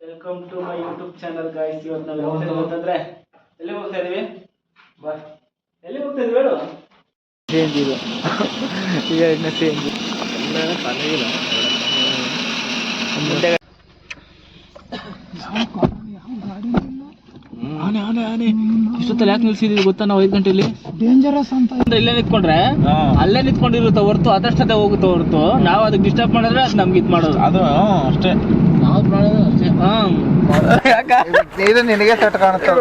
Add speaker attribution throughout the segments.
Speaker 1: Welcome to my YouTube channel guys. ಇವತ್ತು ನಾವು ಹೋಗ್ತಂದ್ರೆ ಎಲ್ಲಿ ಹೋಗ್ತಾ ಇದೀವಿ? ಬಾ, ಎಲ್ಲಿ ಹೋಗ್ತಾ ಇದೀವಿ ಹೇಳು?
Speaker 2: ಚೇಂಜ್ ಇದು ಎರಡನೇ ಚೇಂಜ್
Speaker 1: ಚೆನ್ನಾಗಿಲ್ಲ. ಆನೆ ಆನೆ ಆನೆ ಇಷ್ಟೊತ್ತಲ್ಲಿ ಯಾಕೆ ನಿಲ್ಸಿದೀವಿ ಗೊತ್ತಾ? ನಾವು 5 ಗಂಟೆಲಿ
Speaker 2: ಡೇಂಜರಸ್ ಅಂತ
Speaker 1: ಇಲ್ಲೇ ನಿಂತ್ಕೊಂಡ್ರೆ ಅಲ್ಲೇ ನಿಂತ್ಕೊಂಡಿರುತ್ತೆ ಹೊರತು ಅದಷ್ಟೇ ಹೋಗುತ್ತೆ ಹೊರತು ನಾವು ಅದಕ್ಕೆ ಡಿಸ್ಟರ್ಬ್ ಮಾಡಿದ್ರೆ ಅದು ನಮ್ಗೆ ಇದು ಮಾಡೋದು.
Speaker 2: ಅದು ಅಷ್ಟೇ
Speaker 1: ನಾವು ಮಾಡೋದು ಅಷ್ಟೇ.
Speaker 2: ಇದು ನಿನಗೆ ಸೆಟ್ ಕಾಣುತ್ತೆ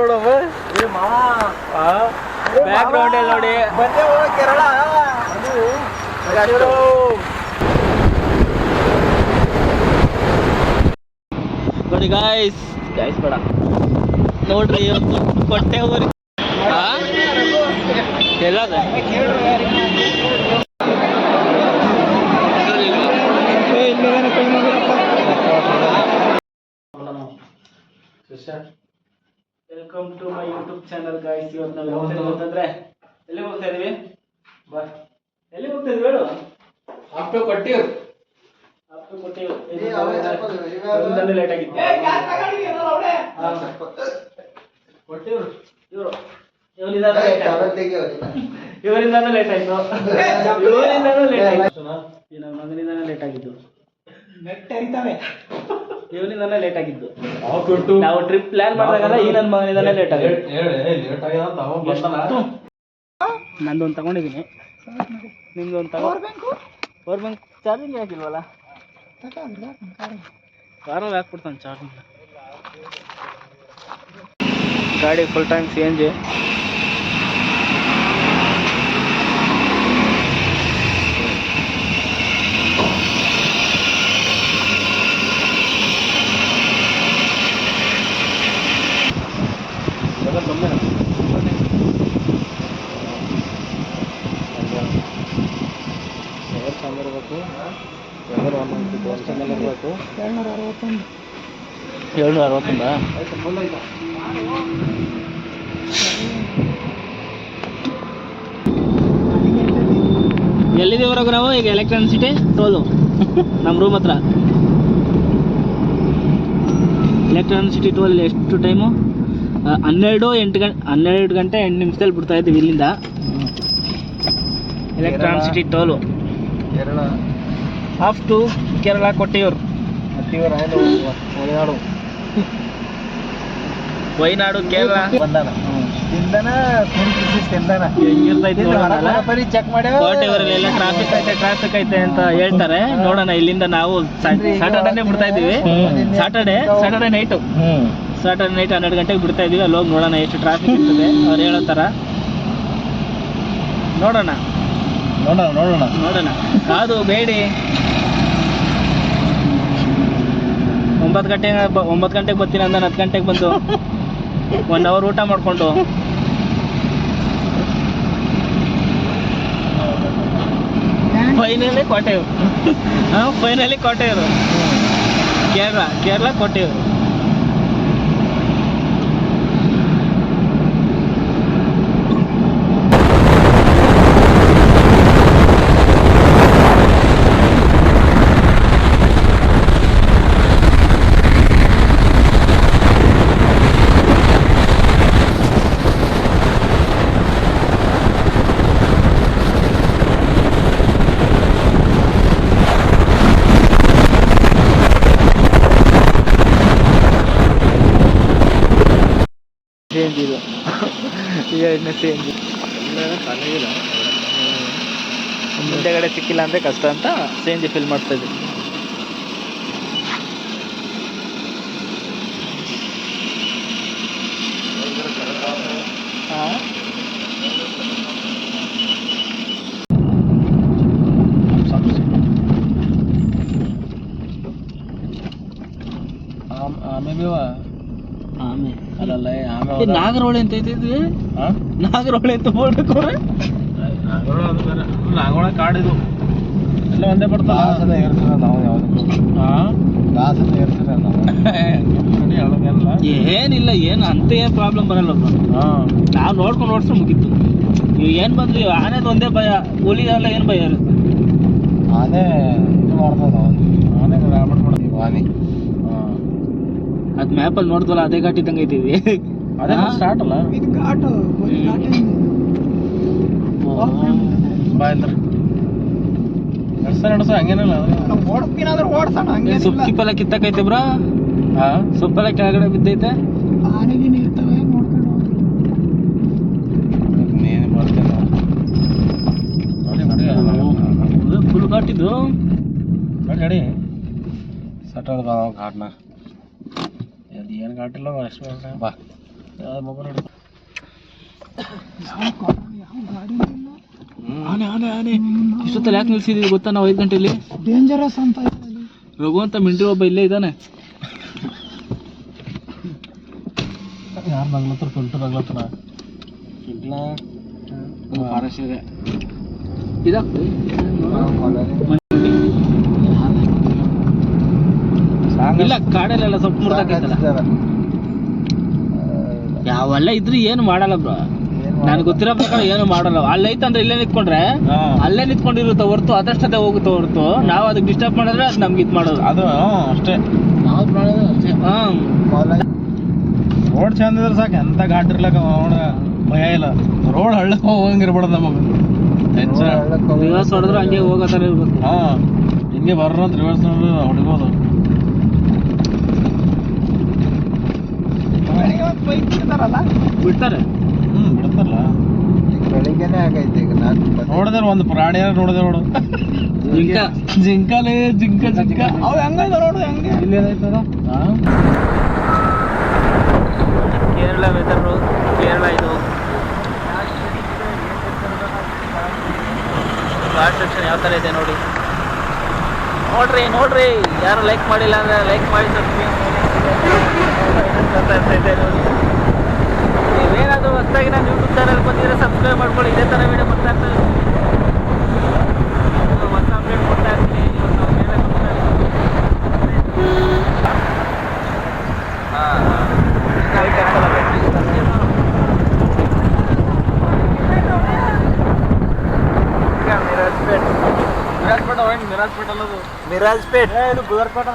Speaker 1: ಬ್ಯಾಕ್ ಗ್ರೌಂಡ್ ಅಲ್ಲಿ ನೋಡಿ.
Speaker 2: ಕೇರಳ
Speaker 1: ನೋಡಿ ಗಾಯ್ಸ್ ಬೇಡ ನೋಡ್ರಿ ಇವತ್ತು ಕೊಟ್ಟೆ ಹೋಗ್ರಿ ಎಲ್ಲದ welcome to my YouTube channel guys. ಇವತ್ತು ನಾವು ಹೋಗ್ತಂದ್ರೆ ಎಲ್ಲಿ ಹೋಗ್ತಾ ಇದೀವಿ? ಬಾ, ಎಲ್ಲಿ ಹೋಗ್ತಾ ಇದೀವಿ ಹೇಳು? ಕೊಟ್ಟಿವ್ರು ಲೇಟ್ ಆಗಿತ್ತು. ಇವರಿಂದಾನು ಲೇಟ್ ಆಯ್ತು. ನನ್ನ ಮಗನಿಂದಾನೇ ಲೇಟ್ ಆಗಿದ್ದು. ಇವನಿಂದಾನೇ ಲೇಟ್ ಆಗಿದ್ದು. ನಾವು ಟ್ರಿಪ್ ಪ್ಲಾನ್ ಮಾಡಿದಾಗಲ್ಲ ಈ ನನ್ನ ಮಗನಿಂದಾನೇ ಲೇಟ್ ಆಗಿದ್ದು. ನಂದೊಂದು ತಗೊಂಡಿದ್ದೀನಿ, ನಿಮ್ದೊಂದು ಪವರ್ ಬ್ಯಾಂಕ್ ಚಾರ್ಜಿಂಗ್ ಹಾಕಿಲ್ವಲ್ಲ? ಕಾರಲ್ಲಿ ಹಾಕ್ಬಿಡ್ತಾನೆ ಚಾರ್ಜಿಂಗ್. ಗಾಡಿ ಫುಲ್ ಟೈಮ್ CNG. ಇರಬೇಕು 761. ಎಲ್ಲಿದ್ದೀವರೆಗೂ ನಾವು ಈಗ? ಎಲೆಕ್ಟ್ರಾನಿಕ್ ಸಿಟಿ ಟೋಲು ನಮ್ಮ ರೂಮ್ ಹತ್ರ. ಎಲೆಕ್ಟ್ರಾನಿಕ್ ಸಿಟಿ ಟೋಲ್ ಎಷ್ಟು ಟೈಮು? 12 ಗಂಟೆ 8 ನಿಮಿಷದಲ್ಲಿ ಬಿಡ್ತಾ ಇದ್ದೀವಿ ಇಲ್ಲಿಂದ. Electronic city toll off to Kerala Kottiyoor. Wayanad Kerala
Speaker 2: check ಮಾಡಿ
Speaker 1: ಕೋಟೆಯವರೆಲ್ಲ ಟ್ರಾಫಿಕ್ ಐತೆ ಅಂತ ಹೇಳ್ತಾರೆ. ನೋಡೋಣ, ಇಲ್ಲಿಂದ ನಾವು ಸಾಟರ್ಡೇನೇ ಬಿಡ್ತಾ ಇದೀವಿ. ಸಾಟರ್ಡೇ ನೈಟು 12 ಗಂಟೆಗೆ ಬಿಡ್ತಾ ಇದೀವಿ. ಅಲ್ಲಿ ಹೋಗಿ ನೋಡೋಣ ಎಷ್ಟು ಟ್ರಾಫಿಕ್ ಇರ್ತದೆ ಅವ್ರು ಹೇಳೋ ಥರ. ನೋಡೋಣ ಕಾದು ಬೇಡಿ. 9 ಗಂಟೆಗೆ ಬರ್ತೀನಿ ಅಂದ 10 ಗಂಟೆಗೆ ಬಂದು 1 ಅವರ್ ಊಟ ಮಾಡಿಕೊಂಡು ಫೈನಲಿ ಕೋಟೆಯೂರು ಕೇರಳ ಕೋಟೆಯೂರು.
Speaker 2: ಚೇಂಜ್ ಇದು ಎರಡನೇ ಚೇಂಜ್.
Speaker 1: ಮುಂದೆಗಡೆ ಸಿಕ್ಕಿಲ್ಲ ಅಂದರೆ ಕಷ್ಟ ಅಂತ CNG ಫಿಲ್ ಮಾಡ್ತಾ ಇದ್ದೀವಿ. ನಾಗರಹೊಳೆ ಅಂತ ಐತಿದ್ವಿ. ನಾಗರಹೊಳೆ ಅಂತ ಬೋರ್ಡ್ ಹಾಕೋರೆ. ನಾಗರಹೊಳೆ ಕಾಡಿದು ಎಲ್ಲ ಒಂದೇ ಬರ್ತದೆ. ಏನಿಲ್ಲ, ಏನು ಅಂತ ಏನು ಪ್ರಾಬ್ಲಮ್ ಬರಲ್ಲ. ನಾವು ನೋಡ್ಕೊಂಡು ಓಡಿಸ್ರೆ ಮುಗಿತ್ತು. ನೀವು ಏನು ಬಂದ್ರಿ ಆನೆದು ಒಂದೇ ಭಯ, ಹುಲಿ ಎಲ್ಲ ಏನು ಭಯ ಇರುತ್ತೆ?
Speaker 2: ಆನೆ ಇದು ಮಾಡ್ತದ. ಆನೆ
Speaker 1: ಅದ್ ಮ್ಯಾಪಲ್ಲಿ ನೋಡ್ದಲ್ಲ ಅದೇ ಘಾಟ್ ಇದ್ದಂಗೆ ಐತಿದ್ವಿ.
Speaker 3: ಅದೇ ಸ್ಟಾರ್ಟ್ ಅಲ್ಲ
Speaker 2: ಇದು ಘಾಟು
Speaker 3: ಬಾಯ್ತಾರೆ ನಡ್ಸ ಹಂಗೇನಿಲ್ಲ
Speaker 2: ಓಡಿಸ್ತೀನಾದ್ರೆ ಓಡ್ಸೋಣ ಹಂಗೆ
Speaker 1: ಸೊಪ್ಪು ಕಿಪ್ಪೆಲ್ಲ ಕಿತ್ತಕೈತೆ ಬ್ರೋ.
Speaker 3: ಹಾ
Speaker 1: ಸೊಪ್ಪೆಲ್ಲ ಕೆಳಗಡೆ ಬಿದ್ದೈತೆ.
Speaker 2: ಆನೆಗಿನ ಇರ್ತವೆ ನೋಡ್ಕೊಂಡು
Speaker 3: ನೀನು ಬರ್ತೇನೆ ನೋಡಿ
Speaker 1: ಫುಲ್ ಘಾಟಿದ್ದು
Speaker 3: ನೋಡಿ ಗಾಡಿ ಸಟಲ್ ಬಾ ಘಾಟ್ನ ಅದು ಏನು ಘಾಟ್ ಇಲ್ಲ ಅಷ್ಟು ಬಾ ಮೊಬೈಲ್ ನೋಡಿ
Speaker 1: ಆನೆ ಆನೆ ಆನೆ ಇಷ್ಟೊತ್ತಲ್ಲಿ ಯಾಕೆ ನಿಲ್ಸಿದೀವಿ ಗೊತ್ತಾ ನಾವು 5 ಗಂಟೆಲಿ?
Speaker 2: ಡೇಂಜರಸ್ ಅಂತ
Speaker 1: ರಘು ಅಂತ ಮಿಂಟ್ರಿ ಒಬ್ಬ ಇಲ್ಲೇ ಇದ್ದಾನೆ.
Speaker 3: ಯಾರು ನಗ್ಲತ್ತಾರ ಫಿಲ್ಟರ್ ನಗ್ಲತ್ತಾರ
Speaker 1: ಫಾರೆಸ್ಟ್ ಇದೆ ಇದಾಗ್ತದೆ. ಇಲ್ಲ ಕಾಡಲ್ಲೆಲ್ಲ ಸ್ವಲ್ಪ ಮುರ್ದಾಕೈತಲ್ಲ. ಯಾವೆಲ್ಲ ಇದ್ರೆ ಏನು ಮಾಡಲ್ಲ ಬ್ರೋ. ನನ್ಗೆ ಗೊತ್ತಿರೋ ಪ್ರಕಾರ ಏನು ಮಾಡಲ್ಲ. ಅಲ್ಲೈತೆ ಅಂದ್ರೆ ಇಲ್ಲೇ ನಿಂತ್ಕೊಂಡ್ರೆ ಅಲ್ಲೇ ನಿಂತ್ಕೊಂಡಿರುತ್ತೆ ಹೊರ್ತು ಅದಷ್ಟೇ ಹೋಗುತ್ತೆ ಹೊರ್ತು ನಾವು ಅದಕ್ಕೆ ಡಿಸ್ಟರ್ಬ್ ಮಾಡಿದ್ರೆ ಅದು ನಮ್ಗೆ ಇದು ಮಾಡೋದು
Speaker 3: ಅದು ಅಷ್ಟೇ
Speaker 1: ನಾವು ಮಾಡೋದು ಅಷ್ಟೇ.
Speaker 3: ರೋಡ್ ಚಂದ ಇದ್ರೆ ಸಾಕು ಎಂತ ಘಾಟ್ ಇರ್ಲಕ್ಕ ಅವನ ಭಯ ಇಲ್ಲ. ರೋಡ್ ಹಳ್ಳಕ್ಕೆ ಹೋಗಂಗಿರ್ಬಾರ್ದು ನಮಗೆ ಟೆನ್ಷನ್.
Speaker 1: ರಿವರ್ಸ್ ಹೊಡೆದ್ರೆ ಹಂಗೆ ಹೋಗೋ ಥರ ಇರ್ಬೇಕು.
Speaker 3: ಹಾಂ ಹಿಂಗೆ ಬರ್ರ ರಿವರ್ಸ್ ಹೊಡಿಬೋದು.
Speaker 2: ಬೈಕ್ ಬಿಡ್ತಾರಲ್ಲ
Speaker 1: ಬಿಡ್ತಾರೆ.
Speaker 3: ಬಿಡ್ತಾರಲ್ಲ
Speaker 2: ಬೆಳಿಗ್ಗೆನೆ ಆಗೈತೆ ಈಗ 4
Speaker 3: ನೋಡಿದ್ರೆ ಒಂದು ಪ್ರಾಣಿ ನೋಡಿದೆ ನೋಡು
Speaker 1: ಜಿಂಕ
Speaker 3: ಜಿಂಕಲೇ ಜಿಂಕ ಅವು ಹೆಂಗೈತೆ ನೋಡು ಹೆಂಗೆ ಇಲ್ಲಿ ಏನೈತೆ
Speaker 1: ಕೇರಳ ವೆದರು. ಕೇರಳ ಇದು ಘಾಟ್ ಸೆಕ್ಷನ್ ಯಾವ ಥರ ಇದೆ ನೋಡಿ. ನೋಡ್ರಿ ಯಾರು ಲೈಕ್ ಮಾಡಿಲ್ಲ ಅಂದರೆ ಲೈಕ್ ಮಾಡಿ ನೋಡಿ. ನೀವೇನಾದರೂ ಹೊಸದಾಗಿ ನಾನು ಯೂಟ್ಯೂಬ್ ಚಾನಲ್ ಬಂದಿದ್ರೆ ಸಬ್ಸ್ಕ್ರೈಬ್ ಮಾಡ್ಕೊಳ್ಳಿ. ಇದೇ ಥರ ವೀಡಿಯೋ ಬರ್ತಾ ಇರ್ತಾರೆ. ಹೊಸ ಅಪ್ಡೇಟ್ ಕೊಡ್ತಾ ಇರ್ತೀನಿ. ಮಿರಾಜ್ಪೇಟ್
Speaker 3: ಇದು ಗುಜರ್ಪೇಟ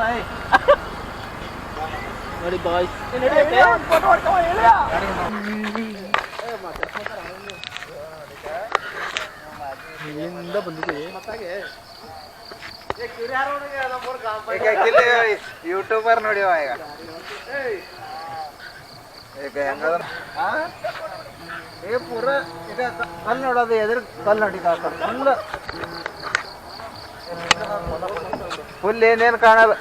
Speaker 1: ನೋಡಿ ಬಾಯ್ಸ್.
Speaker 2: ಇಲ್ಲಿಂದ ಬಂದಿದ್ದೀವಿ. ಯೂಟ್ಯೂಬರ್ ನೋಡಿ ಈಗ ಹೆಂಗದ ಪೂರ ಈಗ ಕಲ್ಲು ನೋಡೋದು ಎದುರು ಕಲ್ಲು ನೋಡಿದ ಫುಲ್ ಏನೇನು ಕಾಣಲ್ಲ.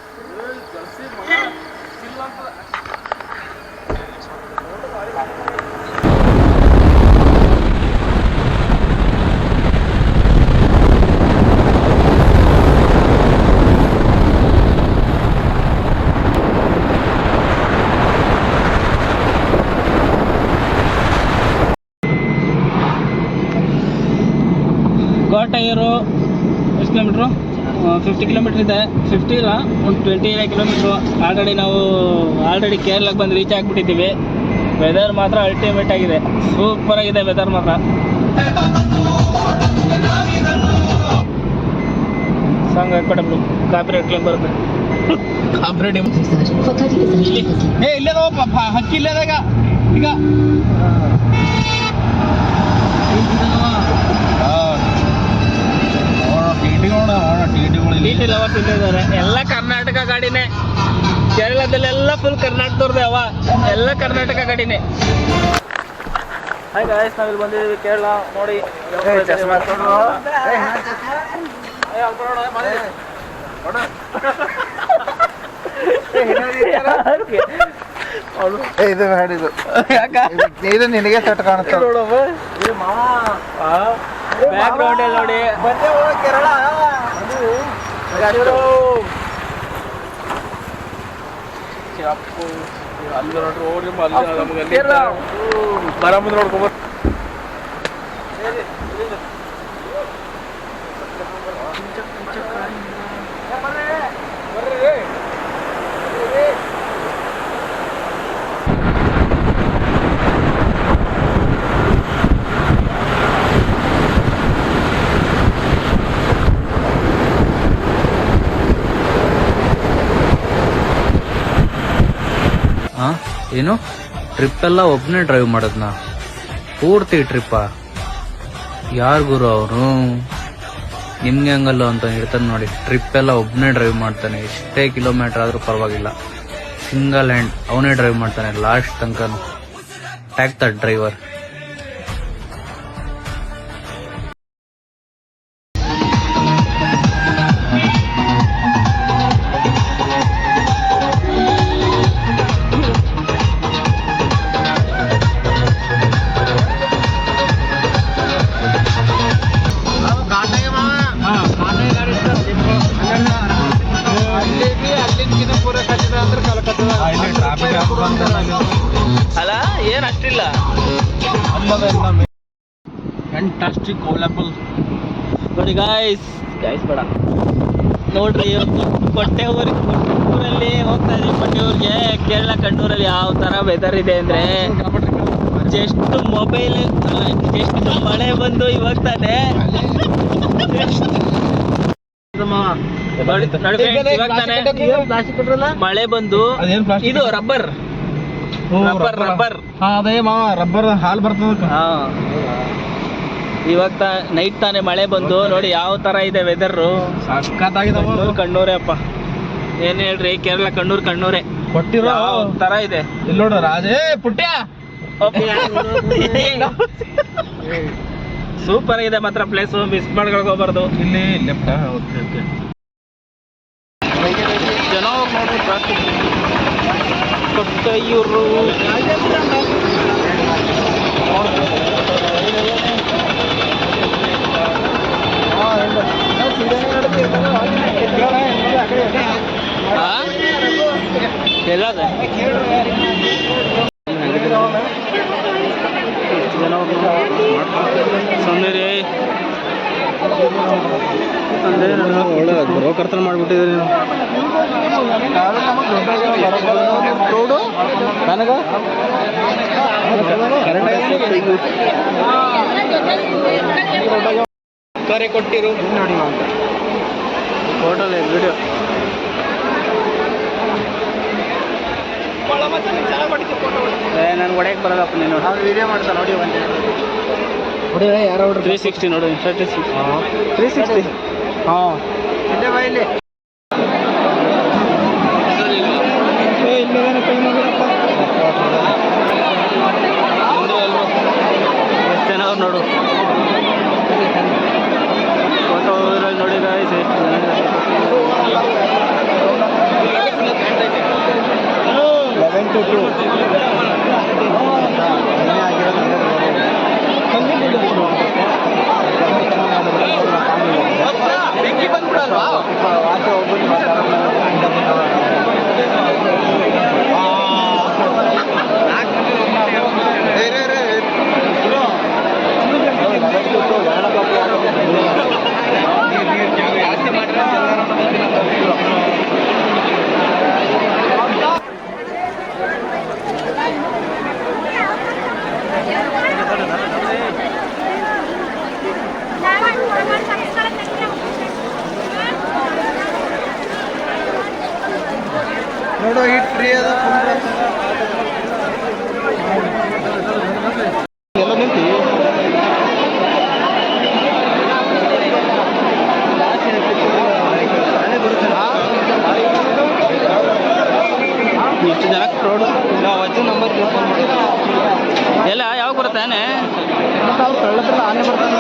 Speaker 1: ಘಾಟೈರು ಎಷ್ಟು ಕಿಲೋಮೀಟ್ರು? 50 ಕಿಲೋಮೀಟ್ರ್ ಇದೆ. 50 ಇಲ್ಲ, ಒಂದು 25 ಕಿಲೋಮೀಟ್ರು. ಆಲ್ರೆಡಿ ಕೇರಳಕ್ಕೆ ಬಂದು ರೀಚ್ ಆಗಿಬಿಟ್ಟಿದ್ದೀವಿ. ವೆದರ್ ಮಾತ್ರ ಅಲ್ಟಿಮೇಟ್ ಆಗಿದೆ. ಸೂಪರ್ ಆಗಿದೆ ವೆದರ್ ಮಾತ್ರ. ಸಾಂಗ್ ಹಾಕ್ಬಿಟ್ಟು ಕಾಪಿರೈಟ್ ಕ್ಲೇಮ್ ಬರುತ್ತೆ. ಕಾಪಿರೈಟ್ ಇಲ್ಲೇ ಹಕ್ಕಿ ಇಲ್ಲದಾಗ ಈಗ ಟಿ ಲವರ್ಸ್ ಇಲ್ಲಿದ್ದಾರೆ. ಎಲ್ಲ ಕರ್ನಾಟಕ ಗಾಡಿನೇ. ಕೇರಳದಲ್ಲೆಲ್ಲ ಫುಲ್ ಕರ್ನಾಟಕದವ್ರದ್ದೇ ಅವ. ಎಲ್ಲ ಕರ್ನಾಟಕ ಗಾಡಿನೇ. ಹಾಯ್ ಗಾಯ್ಸ್, ನಾವಿಲ್ಲಿ ಬಂದಿದ್ದೀವಿ ಕೇರಳ. ನೋಡಿ
Speaker 2: ಇದು ಮಾಡಿದ್ದು ಇದು ನಿನಗೆ ಸೆಟ್ ಕಾಣುತ್ತೆ.
Speaker 1: ಬ್ಯಾಕ್ ಗ್ರೌಂಡ್ ನೋಡಿ
Speaker 2: ಕೇರಳ
Speaker 3: ಅಲ್ಲಿ ನೋಡ್ರಿ ಬರ ಮುಂದೆ ನೋಡ್ಕೊಬೋದು.
Speaker 4: ಹಾ ಏನು ಟ್ರಿಪ್ ಎಲ್ಲ ಒಬ್ಬನೇ ಡ್ರೈವ್ ಮಾಡೋದ್ನ ಪೂರ್ತಿ ಟ್ರಿಪ್ಪ ಯಾರ್ ಗುರು ಅವನು ನಿಮ್ಗೆ ಹಂಗಲ್ಲ ಅಂತ ಇರ್ತಾನೆ ನೋಡಿ ಟ್ರಿಪ್ ಎಲ್ಲ ಒಬ್ಬನೇ ಡ್ರೈವ್ ಮಾಡ್ತಾನೆ ಎಷ್ಟೇ ಕಿಲೋಮೀಟರ್ ಆದ್ರೂ ಪರವಾಗಿಲ್ಲ ಸಿಂಗಲ್ ಹ್ಯಾಂಡ್ ಅವನೇ ಡ್ರೈವ್ ಮಾಡ್ತಾನೆ ಲಾಸ್ಟ್ ತನಕನು ಟ್ಯಾಕ್ ದಟ್ ಡ್ರೈವರ್
Speaker 1: ಅಲ್ಲ ಏನ್ ಅಷ್ಟಿಲ್ಲ
Speaker 3: ಫ್ಯಾಂಟಾಸ್ಟಿಕ್ ಅವೈಲಬಲ್
Speaker 1: ನೋಡಿ ಗಾಯ್ಸ್ ಬೇಡ ನೋಡ್ರಿ ಇವತ್ತು ಕೊಟ್ಟೆಊರಲ್ಲಿ ಹೋಗ್ತಾ ಇದೀವಿ ಕೊಟ್ಟೆಊರಿಗೆ ಕೇರಳ ಕಣ್ಣೂರಲ್ಲಿ ಯಾವ ತರ ವೆದರ್ ಇದೆ ಅಂದ್ರೆ ಜಸ್ಟ್ ಮೊಬೈಲ್ ಜಸ್ಟ್ ಮಳೆ ಬಂದು ಇವಾಗ ತಾನೆ ಮಳೆ ಬಂದು ಇದು ರಬ್ಬರ್ ರಬ್ಬರ್
Speaker 3: ಅದೇ ಮಾವ ರಬ್ಬರ್ ಹಾಲ್ ಬರ್ತದ
Speaker 1: ಇವಾಗ ನೈಟ್ ತಾನೆ ಮಳೆ ಬಂದು ನೋಡಿ ಯಾವ ತರ ಇದೆ ವೆದರ್
Speaker 3: ಸಖತ್ತಾಗಿದೆ
Speaker 1: ಕಣ್ಣೂರೇ ಅಪ್ಪ ಏನ್ ಹೇಳ್ರಿ ಕೇರಳ ಕಣ್ಣೂರೇ
Speaker 3: ಕೊಟ್ಟಿರೋ
Speaker 1: ಯಾವ ತರ ಇದೆ
Speaker 3: ಇಲ್ಲಿ ನೋಡು ರಾಜೇ ಪುಟ್ಯ
Speaker 1: ಸೂಪರ್ ಇದೆ ಮಾತ್ರ ಪ್ಲೇಸ್ ಮಿಸ್ ಮಾಡ್ಕೊಳ್ಕೋಬಾರ್ದು
Speaker 3: ಇಲ್ಲಿ ಲೆಫ್ಟ್ ಓಕೆ ಓಕೆ
Speaker 1: ಜನ ನೋಡ್ರಿ ಟ್ರಾಫಿಕ್ ಕೊಟ್ಟಯೂರು ಎಲ್ಲದ ಸೌಂದರ್ಯ
Speaker 3: ಒಳ್ಳೆ ರೋಕರ್ತನ ಮಾಡ್ಬಿಟ್ಟಿದ್ರಿ ನೀವು ನನಗ
Speaker 1: ಕರೆ ಕೊಟ್ಟಿರು ನೋಡಿ ಹೋಟೆಲ್ ವಿಡಿಯೋ ನನ್ಗೆ ಹೊಡೆಯಕ್ಕೆ ಬರೋದಪ್ಪ ನೀನು
Speaker 2: ವಿಡಿಯೋ ಮಾಡ್ತಾ ನೋಡಿ
Speaker 3: ನೋಡಿ ಯಾರು
Speaker 1: 360 ನೋಡು 360
Speaker 3: ಹಾಂ
Speaker 2: ಇಲ್ಲೇ ಬಾ ಇಲ್ಲಿ
Speaker 1: ಎಷ್ಟು ಜನ ಅವ್ರು ನೋಡು ಫೋಟೋ ಇದ್ರಲ್ಲಿ ನೋಡಿ ಗಾಯ್ಸ್ ಎಷ್ಟು ಜನ
Speaker 2: 11 to 2 ಬೆಂಕಿ ಬಂದ್ಬಿಡಲ್ವಾ ವಾಚ ಹೋಗ್ಬಿಟ್ಟು ಜಾಸ್ತಿ ಮಾಡಿದ್ರೆ ನೋಡು ಹಿಟ್ ಫ್ರೀ ಅದ
Speaker 3: ಎಲ್ಲ ನಿಂತಿ
Speaker 1: ಎಷ್ಟು ಜನ ರೋಡ್
Speaker 2: ಅಜ್ಜು ನಂಬರ್ ಫೋನ್ ಮಾಡಿ
Speaker 1: ಎಲ್ಲ ಯಾವಾಗ ಬರುತ್ತೆ
Speaker 2: ಅವ್ರು ಕಳ್ಳತ್ರ ಆನೆ ಬರ್ತಾನೆ